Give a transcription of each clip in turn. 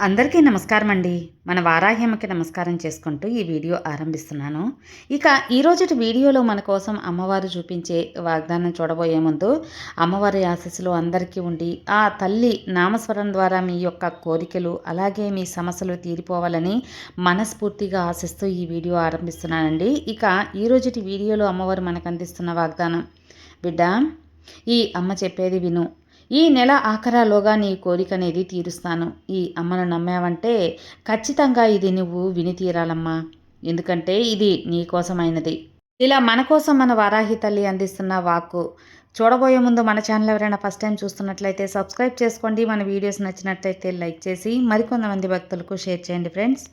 అందరికీ నమస్కారం అండి. మన వారాహ్యమ్మకి నమస్కారం చేసుకుంటూ ఈ వీడియో ఆరంభిస్తున్నాను. ఇక ఈరోజుటి వీడియోలో మన కోసం అమ్మవారు చూపించే వాగ్దానం చూడబోయే ముందు అమ్మవారి ఆశీస్సులు అందరికీ ఉండి ఆ తల్లి నామస్మరణ ద్వారా మీ యొక్క కోరికలు అలాగే మీ సమస్యలు తీరిపోవాలని మనస్ఫూర్తిగా ఆశిస్తూ ఈ వీడియో ఆరంభిస్తున్నానండి. ఇక ఈరోజుటి వీడియోలో అమ్మవారు మనకు అందిస్తున్న వాగ్దానం, బిడ్డ ఈ అమ్మ చెప్పేది విను. ఈ నెల ఆఖరాలోగా నీ కోరిక అనేది తీరుస్తాను. ఈ అమ్మను నమ్మావంటే ఖచ్చితంగా ఇది నువ్వు విని తీరాలమ్మా. ఎందుకంటే ఇది నీ కోసమైనది. ఇలా మన కోసం మన వారాహి తల్లి అందిస్తున్న వాక్కు. చూడబోయే ముందు మన ఛానల్ ఎవరైనా ఫస్ట్ టైం చూస్తున్నట్లయితే సబ్స్క్రైబ్ చేసుకోండి. మన వీడియోస్ నచ్చినట్లయితే లైక్ చేసి మరికొంతమంది భక్తులకు షేర్ చేయండి ఫ్రెండ్స్.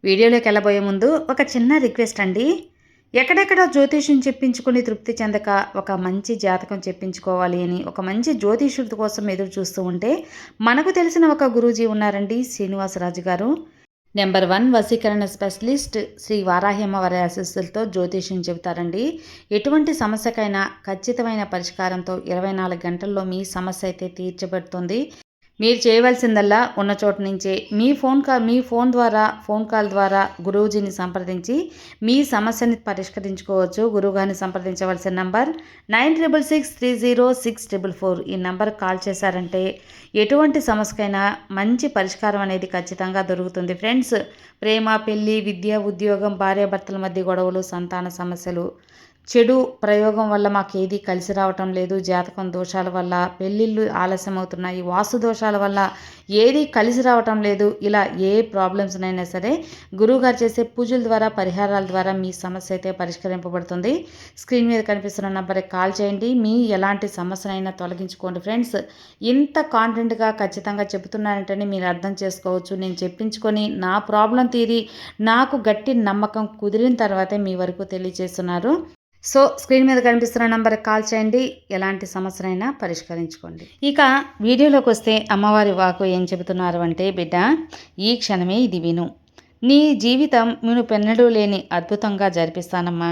వీడియోలోకి వెళ్ళబోయే ముందు ఒక చిన్న రిక్వెస్ట్ అండి. ఎక్కడెక్కడ జ్యోతిష్యం చెప్పించుకుని తృప్తి చెందక ఒక మంచి జాతకం చెప్పించుకోవాలి అని ఒక మంచి జ్యోతిష్యుడి కోసం ఎదురు చూస్తూ ఉంటే మనకు తెలిసిన ఒక గురూజీ ఉన్నారండి, శ్రీనివాసరాజు గారు. నెంబర్ 1 వశీకరణ స్పెషలిస్ట్. శ్రీ వారాహ్యమ్మ వారి ఆశీస్సులతో జ్యోతిష్యం చెబుతారండి. ఎటువంటి సమస్యకైనా ఖచ్చితమైన పరిష్కారంతో 24 గంటల్లో మీ సమస్య అయితే తీర్చబడుతుంది. మీరు చేయవలసిందల్లా ఉన్న చోటు నుంచే మీ ఫోన్ కాల్ ద్వారా గురువుజీని సంప్రదించి మీ సమస్యని పరిష్కరించుకోవచ్చు. గురువుగారిని సంప్రదించవలసిన నంబర్ 96630644. ఈ నంబర్ కాల్ చేశారంటే ఎటువంటి సమస్యకైనా మంచి పరిష్కారం అనేది ఖచ్చితంగా దొరుకుతుంది ఫ్రెండ్స్. ప్రేమ, పెళ్లి, విద్య, ఉద్యోగం, భార్యాభర్తల మధ్య గొడవలు, సంతాన సమస్యలు, చెడు ప్రయోగం వల్ల మాకేది కలిసి రావటం లేదు, జాతకం దోషాల వల్ల పెళ్ళిళ్ళు ఆలస్యం అవుతున్నాయి, వాస్తు దోషాల వల్ల ఏది కలిసి రావటం లేదు, ఇలా ఏ ప్రాబ్లమ్స్నైనా సరే గురువుగారు చేసే పూజల ద్వారా పరిహారాల ద్వారా మీ సమస్య అయితే పరిష్కరింపబడుతుంది. స్క్రీన్ మీద కనిపిస్తున్న నంబర్కి కాల్ చేయండి. మీ ఎలాంటి సమస్యనైనా తొలగించుకోండి ఫ్రెండ్స్. ఇంత కాన్ఫిడెంట్గా ఖచ్చితంగా చెబుతున్నానంటేనే మీరు అర్థం చేసుకోవచ్చు. నేను చెప్పించుకొని నా ప్రాబ్లం తీరి నాకు గట్టి నమ్మకం కుదిరిన తర్వాతే మీ వరకు తెలియజేస్తున్నారు. సో స్క్రీన్ మీద కనిపిస్తున్న నంబర్కి కాల్ చేయండి. ఎలాంటి సమస్యనైనా పరిష్కరించుకోండి. ఇక వీడియోలోకి వస్తే అమ్మవారి వాకు ఏం చెబుతున్నారు అంటే, బిడ్డ ఈ క్షణమే ఇది విను. నీ జీవితం పెన్నడూ లేని అద్భుతంగా జరిపిస్తానమ్మా.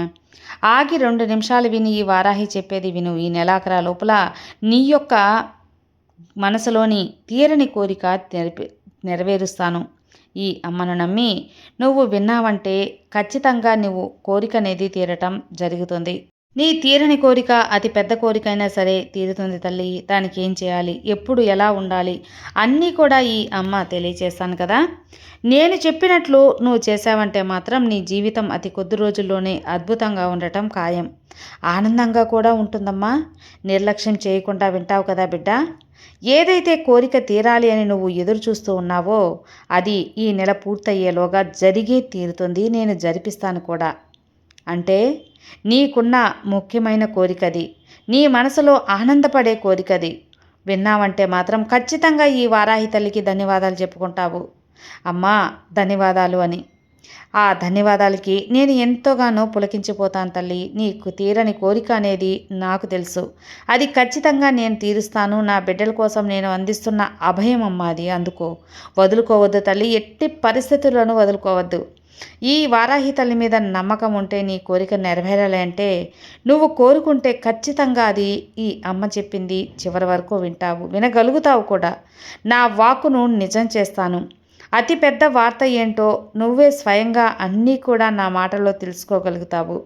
ఆగి 2 నిమిషాలు విని ఈ వారాహి చెప్పేది విను. ఈ నెలాఖరా లోపల నీ యొక్క మనసులోని తీరని కోరిక నెరవేరుస్తాను. ఈ అమ్మను నమ్మి నువ్వు విన్నావంటే ఖచ్చితంగా నువ్వు కోరిక అనేది తీరటం జరుగుతుంది. నీ తీరని కోరిక అతి పెద్ద కోరిక అయినా సరే తీరుతుంది తల్లి. దానికి ఏం చేయాలి, ఎప్పుడు ఎలా ఉండాలి అన్నీ కూడా ఈ అమ్మ తెలియచేస్తాను కదా. నేను చెప్పినట్లు నువ్వు చేసావంటే మాత్రం నీ జీవితం అతి కొద్ది రోజుల్లోనే అద్భుతంగా ఉండటం ఖాయం. ఆనందంగా కూడా ఉంటుందమ్మా. నిర్లక్ష్యం చేయకుండా వింటావు కదా బిడ్డ. ఏదైతే కోరిక తీరాలి అని నువ్వు ఎదురు చూస్తూ ఉన్నావో అది ఈ నెల పూర్తయ్యేలోగా జరిగే తీరుతుంది. నేను జరిపిస్తాను కూడా. అంటే నీకున్న ముఖ్యమైన కోరికది, నీ మనసులో ఆనందపడే కోరికది. విన్నావంటే మాత్రం ఖచ్చితంగా ఈ వారాహి తల్లికి ధన్యవాదాలు చెప్పుకుంటావు. అమ్మా ధన్యవాదాలు అని. ఆ ధన్యవాదాలకి నేను ఎంతోగానో పులకించిపోతాను తల్లి. నీకు తీరని కోరిక అనేది నాకు తెలుసు. అది ఖచ్చితంగా నేను తీరుస్తాను. నా బిడ్డల కోసం నేను అందిస్తున్న అభయం అమ్మ అది. అందుకో వదులుకోవద్దు తల్లి. ఎట్టి పరిస్థితుల్లోనూ వదులుకోవద్దు. ఈ వారాహి తల్లి మీద నమ్మకం ఉంటే నీ కోరిక నెరవేరాలి అంటే నువ్వు కోరుకుంటే ఖచ్చితంగా అది ఈ అమ్మ చెప్పింది చివరి వరకు వింటావు, వినగలుగుతావు కూడా. నా వాక్కును నిజం చేస్తాను. అతి పెద్ద వార్త ఏంటో నువ్వే స్వయంగా అన్నీ కూడా నా మాటల్లో తెలుసుకోగలుగుతావు.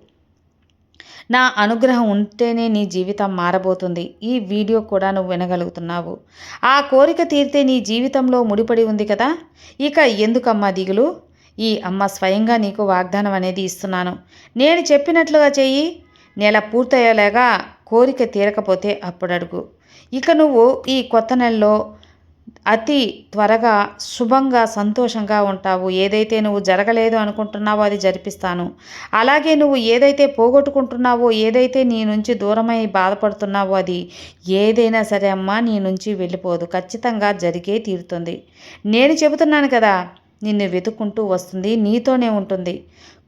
నా అనుగ్రహం ఉంటేనే నీ జీవితం మారబోతుంది. ఈ వీడియో కూడా నువ్వు వినగలుగుతున్నావు. ఆ కోరిక తీరితే నీ జీవితంలో ముడిపడి ఉంది కదా. ఇక ఎందుకమ్మా దిగులు. ఈ అమ్మ స్వయంగా నీకు వాగ్దానం అనేది ఇస్తున్నాను. నేను చెప్పినట్లుగా చెయ్యి. నెల పూర్తయ్యేలాగా కోరిక తీరకపోతే అప్పుడు అడుగు. ఇక నువ్వు ఈ కొత్త నెలలో అతి త్వరగా శుభంగా సంతోషంగా ఉంటావు. ఏదైతే నువ్వు జరగలేదు అనుకుంటున్నావో అది జరిపిస్తాను. అలాగే నువ్వు ఏదైతే పోగొట్టుకుంటున్నావో, ఏదైతే నీ నుంచి దూరమై బాధపడుతున్నావో అది ఏదైనా సరే అమ్మా నీ నుంచి వెళ్ళిపోదు. ఖచ్చితంగా జరిగే తీరుతుంది. నేను చెబుతున్నాను కదా, నిన్ను వెతుక్కుంటూ వస్తుంది, నీతోనే ఉంటుంది.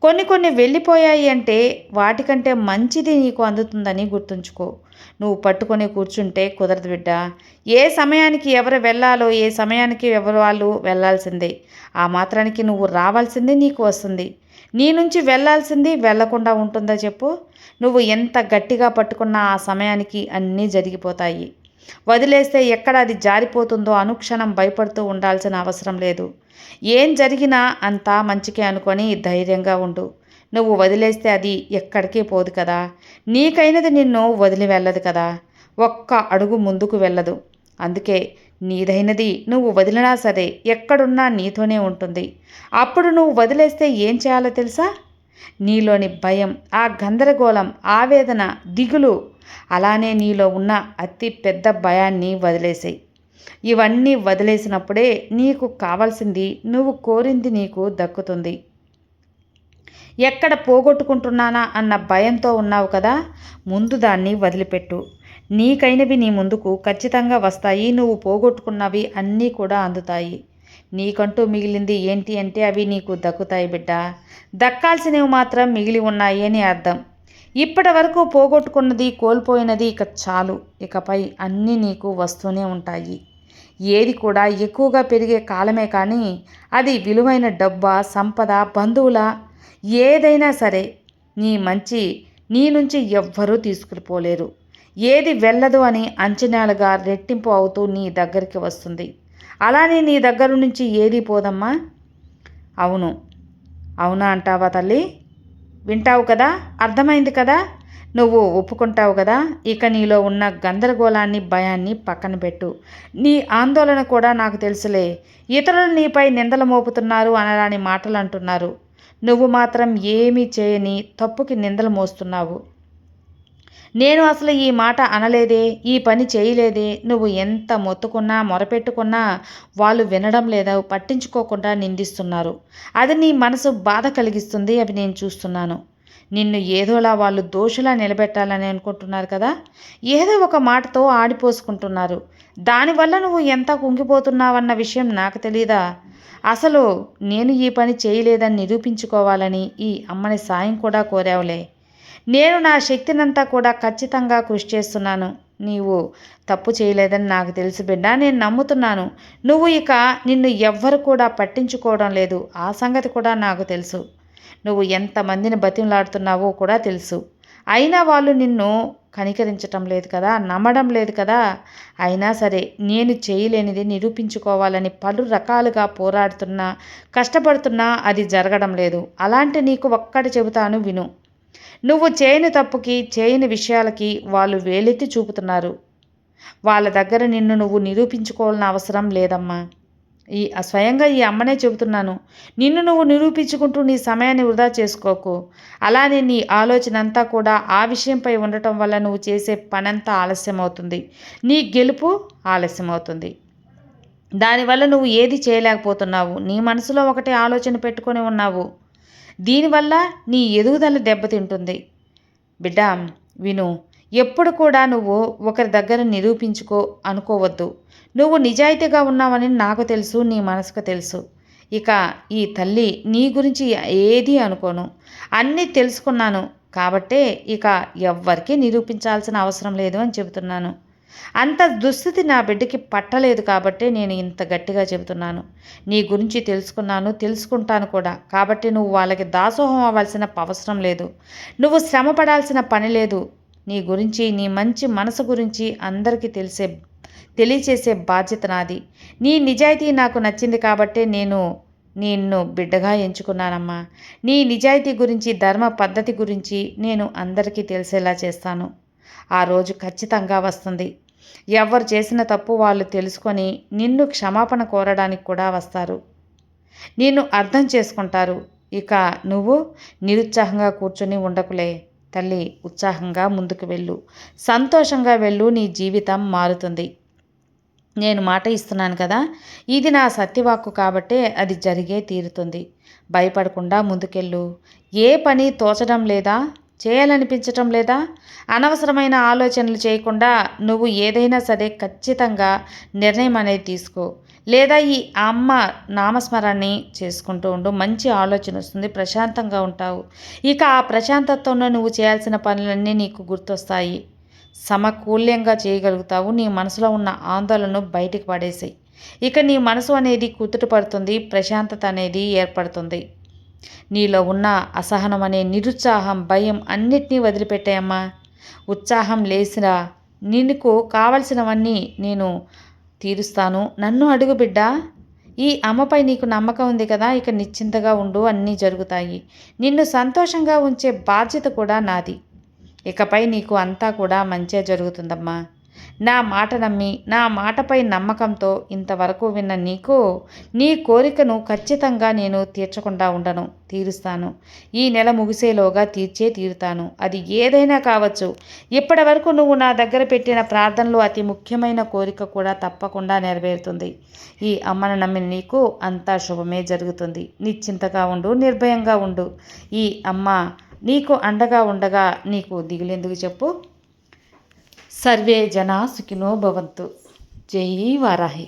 కొన్ని వెళ్ళిపోయాయి అంటే వాటికంటే మంచిది నీకు అందుతుందని గుర్తుంచుకో. నువ్వు పట్టుకొని కూర్చుంటే కుదరదు బిడ్డ. ఏ సమయానికి ఎవరు వెళ్ళాలో ఏ సమయానికి ఎవరు వాళ్ళు వెళ్ళాల్సిందే. ఆ మాత్రానికి నువ్వు రావాల్సిందే నీకు వస్తుంది. నీ నుంచి వెళ్ళాల్సింది వెళ్ళకుండా ఉంటుందా చెప్పు. నువ్వు ఎంత గట్టిగా పట్టుకున్నా ఆ సమయానికి అన్నీ జరిగిపోతాయి. వదిలేస్తే ఎక్కడ అది జారిపోతుందో అనుక్షణం భయపడుతూ ఉండాల్సిన అవసరం లేదు. ఏం జరిగినా అంతా మంచికే అనుకొని ధైర్యంగా ఉండు. నువ్వు వదిలేస్తే అది ఎక్కడికి పోదు కదా. నీకైనది నిన్ను వదిలి వెళ్ళదు కదా. ఒక్క అడుగు ముందుకు వెళ్ళదు. అందుకే నీదైనది నువ్వు వదిలినా సరే ఎక్కడున్నా నీతోనే ఉంటుంది. అప్పుడు నువ్వు వదిలేస్తే ఏం చేయాలో తెలుసా? నీలోని భయం, ఆ గందరగోళం, ఆవేదన, దిగులు, అలానే నీలో ఉన్న అతి పెద్ద భయాన్ని వదిలేసేయి. ఇవన్నీ వదిలేసినప్పుడే నీకు కావాల్సింది, నువ్వు కోరింది నీకు దక్కుతుంది. ఎక్కడ పోగొట్టుకుంటున్నానా అన్న భయంతో ఉన్నావు కదా, ముందు దాన్ని వదిలిపెట్టు. నీకైనవి నీ ముందుకు ఖచ్చితంగా వస్తాయి. నువ్వు పోగొట్టుకున్నవి అన్నీ కూడా అందుతాయి. నీకంటూ మిగిలింది ఏంటి అంటే అవి నీకు దక్కుతాయి బిడ్డ. దక్కాల్సినవి మాత్రం మిగిలి ఉన్నాయి అని అర్థం. ఇప్పటి వరకు పోగొట్టుకున్నది, కోల్పోయినది ఇక చాలు. ఇకపై అన్నీ నీకు వస్తూనే ఉంటాయి. ఏది కూడా ఎక్కువగా పెరిగే కాలమే కానీ అది విలువైన డబ్బా, సంపద, బంధువుల ఏదైనా సరే నీ నుంచి ఎవ్వరూ తీసుకుపోలేరు. ఏది వెళ్ళదు అని అంచనాలుగా రెట్టింపు అవుతూ నీ దగ్గరికి వస్తుంది. అలానే నీ దగ్గర నుంచి ఏది పోదమ్మా. అవును, అవునా అంటావా తల్లి? వింటావు కదా, అర్థమైంది కదా, నువ్వు ఒప్పుకుంటావు కదా. ఇక నీలో ఉన్న గందరగోళాన్ని, భయాన్ని పక్కన పెట్టు. నీ ఆందోళన కూడా నాకు తెలుసులే. ఇతరులు నీపై నిందలు మోపుతున్నారు, అనరాని మాటలు అంటున్నారు. నువ్వు మాత్రం ఏమీ చేయని తప్పుకి నిందలు మోస్తున్నావు. నేను అసలు ఈ మాట అనలేదే, ఈ పని చేయలేదే, నువ్వు ఎంత మొత్తుకున్నా మొరపెట్టుకున్నా వాళ్ళు వినడం లేదా, పట్టించుకోకుండా నిందిస్తున్నారు. అది నీ మనసు బాధ కలిగిస్తుంది. అవి నేను చూస్తున్నాను. నిన్ను ఏదోలా వాళ్ళు దోషులా నిలబెట్టాలని అనుకుంటున్నారు కదా. ఏదో ఒక మాటతో ఆడిపోసుకుంటున్నారు. దానివల్ల నువ్వు ఎంత కుంగిపోతున్నావన్న విషయం నాకు తెలీదా? అసలు నేను ఈ పని చేయలేదని నిరూపించుకోవాలని ఈ అమ్మని సాయం కూడా కోరావులే. నేను నా శక్తినంతా కూడా ఖచ్చితంగా కృషి చేస్తున్నాను. నీవు తప్పు చేయలేదని నాకు తెలుసు బిడ్డ. నేను నమ్ముతున్నాను. నువ్వు ఇక నిన్ను ఎవ్వరు కూడా పట్టించుకోవడం లేదు. ఆ సంగతి కూడా నాకు తెలుసు. నువ్వు ఎంతమందిని బతిమలాడుతున్నావో కూడా తెలుసు. అయినా వాళ్ళు నిన్ను కనికరించటం లేదు కదా, నమ్మడం లేదు కదా. అయినా సరే నేను చేయలేనిది నిరూపించుకోవాలని పలు రకాలుగా పోరాడుతున్నా, కష్టపడుతున్నా అది జరగడం లేదు. అలాంటి నీకు ఒక్కటి చెబుతాను విను. నువ్వు చేయని తప్పుకి, చేయని విషయాలకి వాళ్ళు వేలెత్తి చూపుతున్నారు. వాళ్ళ దగ్గర నిన్ను నువ్వు నిరూపించుకోవాల్సిన అవసరం లేదమ్మా. స్వయంగా ఈ అమ్మనే చెబుతున్నాను. నిన్ను నువ్వు నిరూపించుకుంటూ నీ సమయాన్ని వృధా చేసుకోకు. అలానే నీ ఆలోచన అంతా కూడా ఆ విషయంపై ఉండటం వల్ల నువ్వు చేసే పనంతా ఆలస్యం అవుతుంది. నీ గెలుపు ఆలస్యం అవుతుంది. దానివల్ల నువ్వు ఏది చేయలేకపోతున్నావు. నీ మనసులో ఒకటే ఆలోచన పెట్టుకొని ఉన్నావు. దీనివల్ల నీ ఎదుగుదల దెబ్బతింటుంది. బిడ్డ విను, ఎప్పుడు కూడా నువ్వు ఒకరి దగ్గర నిరూపించుకో అనుకోవద్దు. నువ్వు నిజాయితీగా ఉన్నావని నాకు తెలుసు, నీ మనసుకు తెలుసు. ఇక ఈ తల్లి నీ గురించి ఏదీ అనుకోను. అన్నీ తెలుసుకున్నాను కాబట్టే ఇక ఎవ్వరికీ నిరూపించాల్సిన అవసరం లేదు అని చెబుతున్నాను. అంత దుస్థితి నా బిడ్డకి పట్టలేదు కాబట్టే నేను ఇంత గట్టిగా చెబుతున్నాను. నీ గురించి తెలుసుకున్నాను, తెలుసుకుంటాను కూడా. కాబట్టి నువ్వు వాళ్ళకి దాసోహం అవ్వాల్సిన అవసరం లేదు. నువ్వు శ్రమ పడాల్సిన పని లేదు. నీ గురించి, నీ మంచి మనసు గురించి అందరికీ తెలియచేసే బాధ్యత నాది. నీ నిజాయితీ నాకు నచ్చింది కాబట్టే నిన్ను బిడ్డగా ఎంచుకున్నానమ్మా. నీ నిజాయితీ గురించి, ధర్మ పద్ధతి గురించి నేను అందరికీ తెలిసేలా చేస్తాను. ఆ రోజు ఖచ్చితంగా వస్తుంది. ఎవరు చేసిన తప్పు వాళ్ళు తెలుసుకొని నిన్ను క్షమాపణ కోరడానికి కూడా వస్తారు. నిన్ను అర్థం చేసుకుంటారు. ఇక నువ్వు నిరుత్సాహంగా కూర్చొని ఉండకులే తల్లి. ఉత్సాహంగా ముందుకు వెళ్ళు, సంతోషంగా వెళ్ళు. నీ జీవితం మారుతుంది. నేను మాట ఇస్తున్నాను కదా, ఇది నా సత్యవాక్కు కాబట్టే అది జరిగే తీరుతుంది. భయపడకుండా ముందుకెళ్ళు. ఏ పని తోచడం లేదా, చేయాలనిపించటం లేదా, అనవసరమైన ఆలోచనలు చేయకుండా నువ్వు ఏదైనా సరే ఖచ్చితంగా నిర్ణయం అనేది తీసుకో. లేదా ఈ అమ్మ నామస్మరాన్ని చేసుకుంటూ ఉండు. మంచి ఆలోచన వస్తుంది, ప్రశాంతంగా ఉంటావు. ఇక ఆ ప్రశాంతత్వంలో నువ్వు చేయాల్సిన పనులన్నీ నీకు గుర్తొస్తాయి. సమకూల్యంగా చేయగలుగుతావు. నీ మనసులో ఉన్న ఆందోళనను బయటికి పడేసాయి. ఇక నీ మనసు అనేది కుదుట పడుతుంది, ప్రశాంతత అనేది ఏర్పడుతుంది. నీలో ఉన్న అసహనం అనే నిరుత్సాహం, భయం అన్నిటినీ వదిలిపెట్టాయమ్మా. ఉత్సాహం లేసిరా. నీకు కావలసినవన్నీ నేను తీరుస్తాను. నన్ను అడుగు బిడ్డా. ఈ అమ్మపై నీకు నమ్మకం ఉంది కదా, ఇక నిశ్చింతగా ఉండు, అన్నీ జరుగుతాయి. నిన్ను సంతోషంగా ఉంచే బాధ్యత కూడా నాది. ఇకపై నీకు అంతా కూడా మంచే జరుగుతుందమ్మా. నా మాట నమ్మి నా మాటపై నమ్మకంతో ఇంతవరకు విన్న నీకు నీ కోరికను ఖచ్చితంగా నేను తీర్చకుండా ఉండను, తీరుస్తాను. ఈ నెల ముగిసేలోగా తీరుతాను. అది ఏదైనా కావచ్చు. ఇప్పటి వరకు నువ్వు నా దగ్గర పెట్టిన ప్రార్థనలో అతి ముఖ్యమైన కోరిక కూడా తప్పకుండా నెరవేరుతుంది. ఈ అమ్మను నమ్మిన నీకు అంతా శుభమే జరుగుతుంది. నిశ్చింతగా ఉండు, నిర్భయంగా ఉండు. ఈ అమ్మ నీకు అండగా ఉండగా నీకు దిగులెందుకు చెప్పు. సర్వే జనా సుఖినో భవంతు. జై వారాహి.